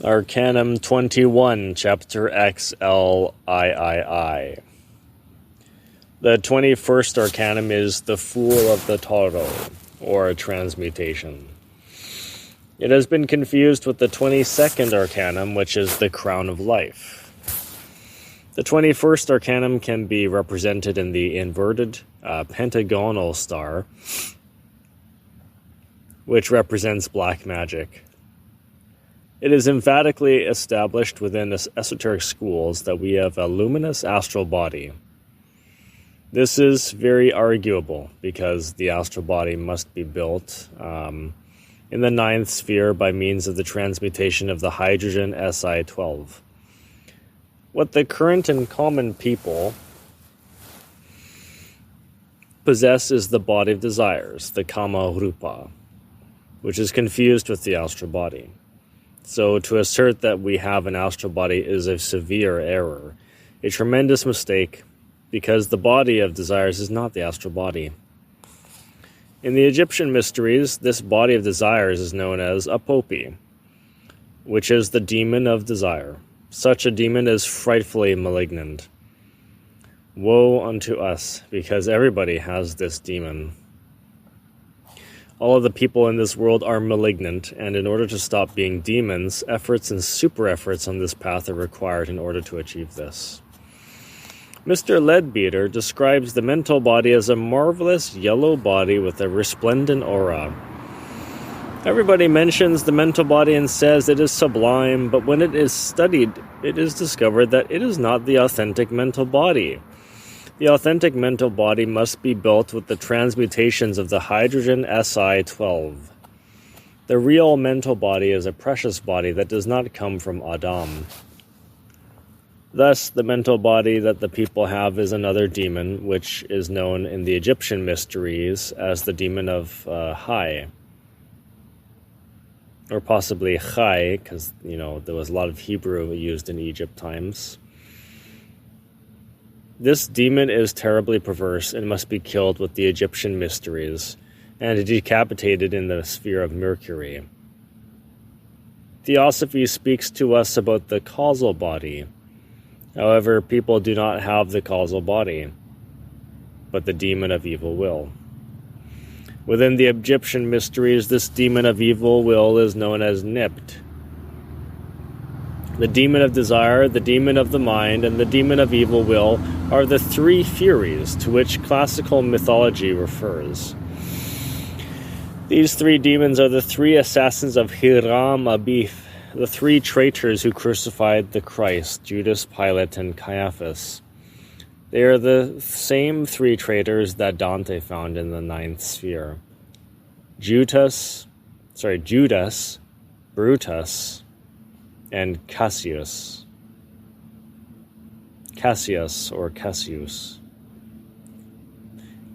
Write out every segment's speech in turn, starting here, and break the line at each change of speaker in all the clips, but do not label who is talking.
Arcanum 21, Chapter XLIII. The 21st Arcanum is the Fool of the Toro, or Transmutation. It has been confused with the 22nd Arcanum, which is the Crown of Life. The 21st Arcanum can be represented in the inverted pentagonal star, which represents black magic. It is emphatically established within esoteric schools that we have a luminous astral body. This is very arguable because the astral body must be built in the ninth sphere by means of the transmutation of the hydrogen Si-12. What the current and common people possess is the body of desires, the Kama Rupa, which is confused with the astral body. So to assert that we have an astral body is a severe error, a tremendous mistake, because the body of desires is not the astral body. In the Egyptian mysteries, this body of desires is known as Apopi, which is the demon of desire. Such a demon is frightfully malignant. Woe unto us, because everybody has this demon. All of the people in this world are malignant, and in order to stop being demons, efforts and super efforts on this path are required in order to achieve this. Mr. Leadbeater describes the mental body as a marvelous yellow body with a resplendent aura. Everybody mentions the mental body and says it is sublime, but when it is studied, it is discovered that it is not the authentic mental body. The authentic mental body must be built with the transmutations of the hydrogen Si-12. The real mental body is a precious body that does not come from Adam. Thus, the mental body that the people have is another demon, which is known in the Egyptian mysteries as the demon of Hai. Or possibly Chai, because, there was a lot of Hebrew used in Egypt times. This demon is terribly perverse and must be killed with the Egyptian mysteries and decapitated in the sphere of Mercury. Theosophy speaks to us about the causal body. However, people do not have the causal body, but the demon of evil will. Within the Egyptian mysteries, this demon of evil will is known as Nipt. The demon of desire, the demon of the mind, and the demon of evil will are the three furies to which classical mythology refers. These three demons are the three assassins of Hiram Abith, the three traitors who crucified the Christ, Judas, Pilate, and Caiaphas. They are the same three traitors that Dante found in the ninth sphere. Judas, Brutus, and Cassius or Cassius.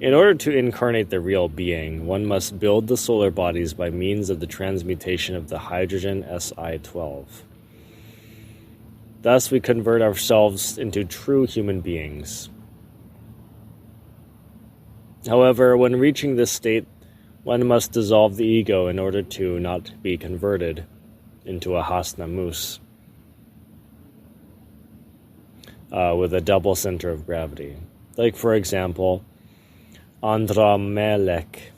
In order to incarnate the real being, one must build the solar bodies by means of the transmutation of the hydrogen Si-12. Thus we convert ourselves into true human beings. However, when reaching this state, one must dissolve the ego in order to not be converted into a Hasna Moose with a double center of gravity. Like, for example, Andramelech.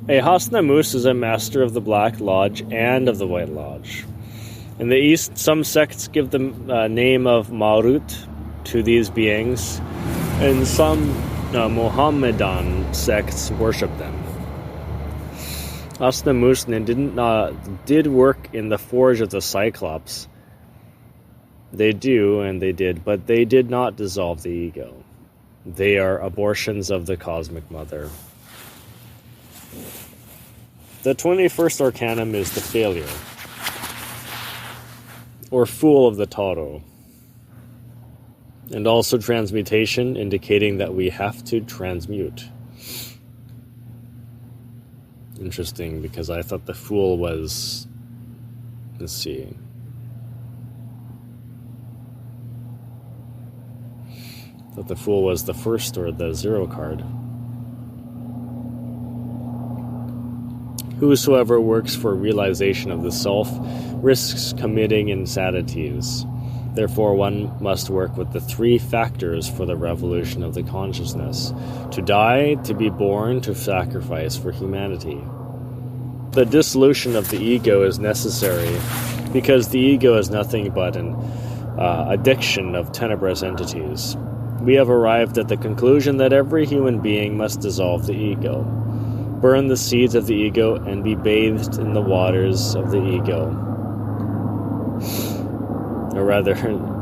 A Hasna Moose is a master of the Black Lodge and of the White Lodge. In the East, some sects give the name of Marut to these beings, and some Mohammedan sects worship them. Hasna Moose did work in the Forge of the Cyclops. They do, and they did, but they did not dissolve the ego. They are abortions of the Cosmic Mother. The 21st Arcanum is the Failure, or Fool of the Toro, and also transmutation, indicating that we have to transmute. Interesting, because I thought the Fool was, let's see, I thought the Fool was the first or the 0 card. Whosoever works for realization of the self risks committing insanities. Therefore, one must work with the three factors for the revolution of the consciousness: to die, to be born, to sacrifice for humanity. The dissolution of the ego is necessary because the ego is nothing but an addiction of tenebrous entities. We have arrived at the conclusion that every human being must dissolve the ego, burn the seeds of the ego, and be bathed in the waters of the ego. Or rather,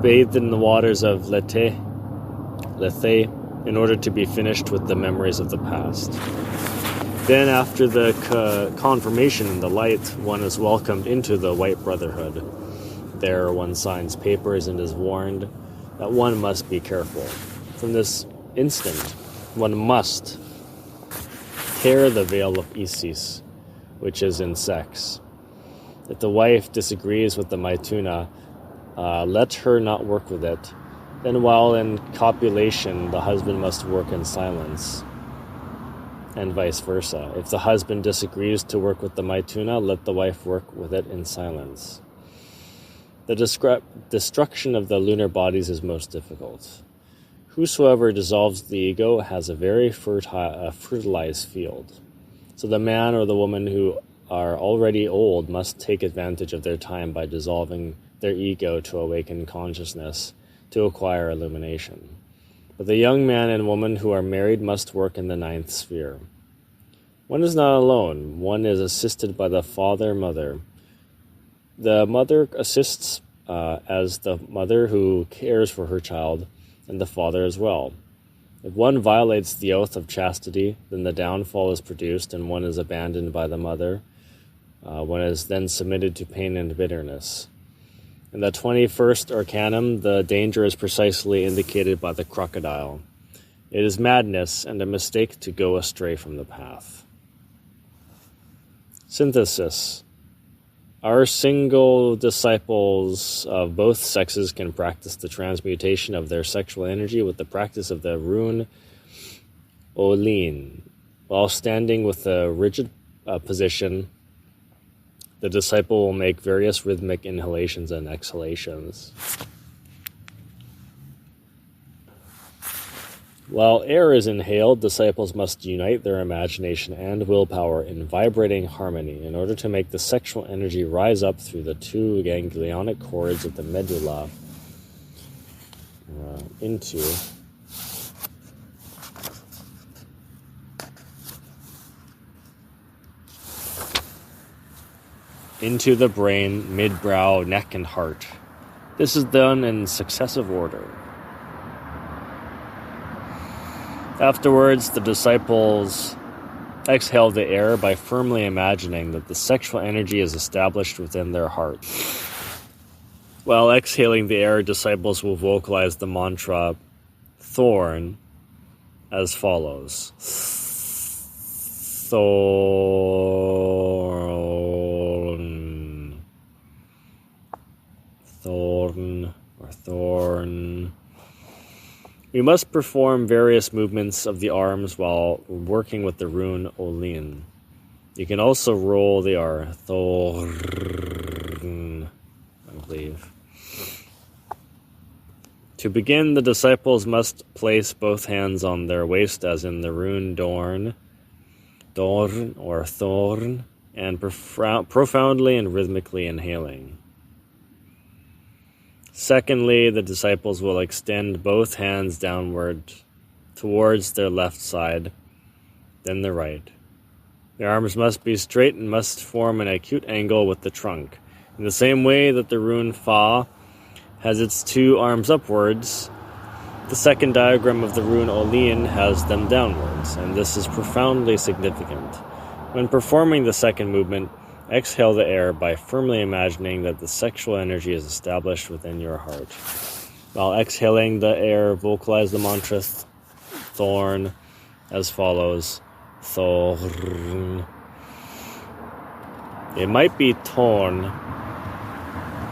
bathed in the waters of Lethe, in order to be finished with the memories of the past. Then, after the confirmation in the light, one is welcomed into the White Brotherhood. There one signs papers and is warned that one must be careful. From this instant, one must tear the veil of Isis, which is in sex. If the wife disagrees with the Maituna, let her not work with it. Then while in copulation, the husband must work in silence, and vice versa. If the husband disagrees to work with the Maituna, let the wife work with it in silence. The destruction of the lunar bodies is most difficult. Whosoever dissolves the ego has a very fertilized field. So the man or the woman who are already old must take advantage of their time by dissolving their ego to awaken consciousness, to acquire illumination. But the young man and woman who are married must work in the ninth sphere. One is not alone. One is assisted by the father-mother. The mother assists as the mother who cares for her child, and the father as well. If one violates the oath of chastity, then the downfall is produced and one is abandoned by the mother. One is then submitted to pain and bitterness. In the 21st Arcanum, the danger is precisely indicated by the crocodile. It is madness and a mistake to go astray from the path. Synthesis. Our single disciples of both sexes can practice the transmutation of their sexual energy with the practice of the rune Olin. While standing with a rigid position, the disciple will make various rhythmic inhalations and exhalations. While air is inhaled, disciples must unite their imagination and willpower in vibrating harmony in order to make the sexual energy rise up through the two ganglionic cords of the medulla into the brain, mid-brow, neck, and heart. This is done in successive order. Afterwards, the disciples exhale the air by firmly imagining that the sexual energy is established within their heart. While exhaling the air, disciples will vocalize the mantra Thorn as follows. Thorn. Thorn or thorn. We must perform various movements of the arms while working with the rune Olin. You can also roll the R. Thorn, I believe. To begin, the disciples must place both hands on their waist as in the rune Dorn or Thorn, and profoundly and rhythmically inhaling. Secondly, the disciples will extend both hands downward towards their left side, then the right. Their arms must be straight and must form an acute angle with the trunk. In the same way that the rune Fa has its two arms upwards, the second diagram of the rune Olin has them downwards, and this is profoundly significant. When performing the second movement, exhale the air by firmly imagining that the sexual energy is established within your heart. While exhaling the air, vocalize the mantra Thorn as follows. Thorn. It might be Torn.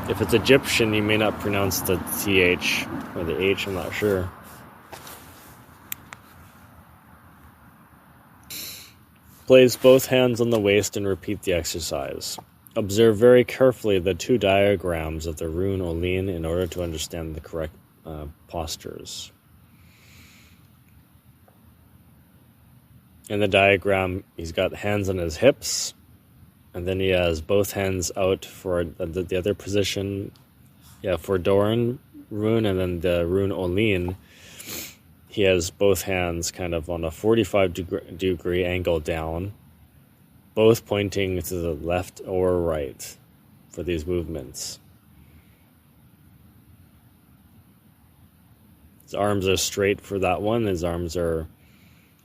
If it's Egyptian, you may not pronounce the TH or the H, I'm not sure. Place both hands on the waist and repeat the exercise. Observe very carefully the two diagrams of the rune Olin in order to understand the correct postures. In the diagram, he's got hands on his hips, and then he has both hands out for the other position. Yeah, for Doran rune, and then the rune Olin, he has both hands kind of on a 45-degree angle down, both pointing to the left or right for these movements. His arms are straight for that one. His arms are,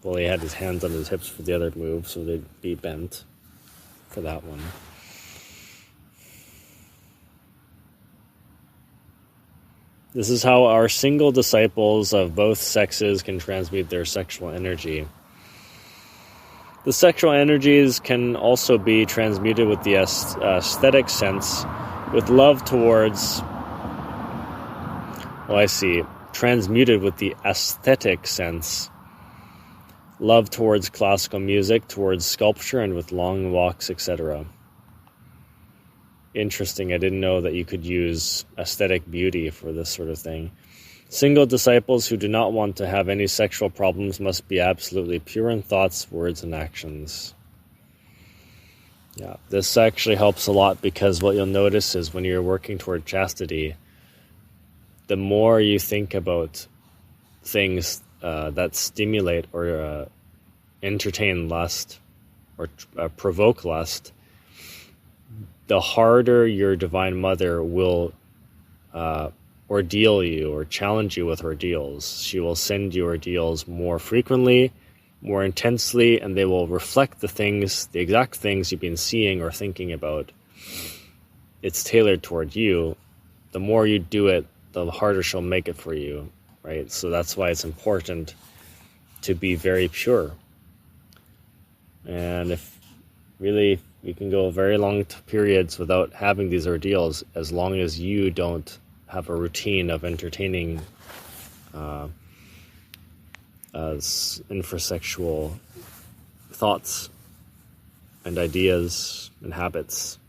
well, he had his hands on his hips for the other move, so they'd be bent for that one. This is how our single disciples of both sexes can transmute their sexual energy. The sexual energies can also be transmuted with the aesthetic sense, with love towards, transmuted with the aesthetic sense, love towards classical music, towards sculpture, and with long walks, etc. Interesting, I didn't know that you could use aesthetic beauty for this sort of thing. Single disciples who do not want to have any sexual problems must be absolutely pure in thoughts, words, and actions. Yeah, this actually helps a lot, because what you'll notice is when you're working toward chastity, the more you think about things that stimulate or entertain lust or provoke lust, the harder your Divine Mother will ordeal you or challenge you with ordeals. She will send you ordeals more frequently, more intensely, and they will reflect the exact things you've been seeing or thinking about. It's tailored toward you. The more you do it, the harder she'll make it for you, right? So that's why it's important to be very pure. And if really you can go very long periods without having these ordeals, as long as you don't have a routine of entertaining infrasexual thoughts and ideas and habits.